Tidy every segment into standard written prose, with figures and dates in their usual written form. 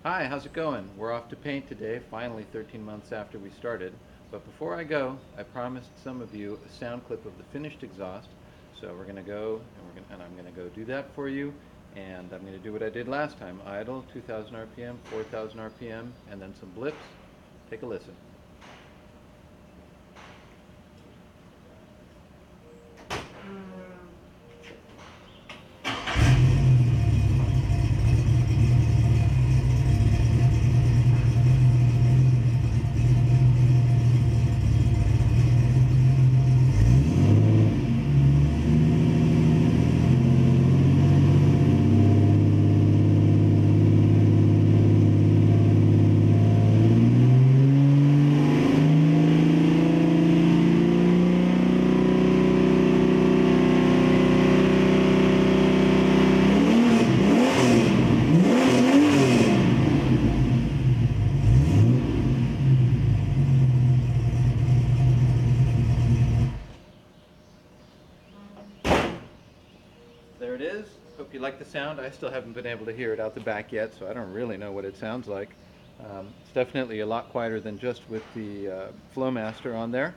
Hi, how's it going? We're off to paint today, finally 13 months after we started. But before I go, I promised some of you a sound clip of the finished exhaust. So we're gonna go and I'm gonna go do that for you. And I'm gonna do what I did last time. Idle, 2000 RPM, 4000 RPM, and then some blips. Take a listen. There it is. Hope you like the sound. I still haven't been able to hear it out the back yet, so I don't really know what it sounds like. It's definitely a lot quieter than just with the Flowmaster on there.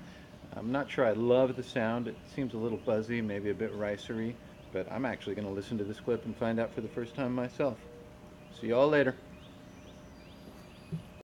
I'm not sure I love the sound. It seems a little buzzy, maybe a bit ricery, but I'm actually going to listen to this clip and find out for the first time myself. See you all later.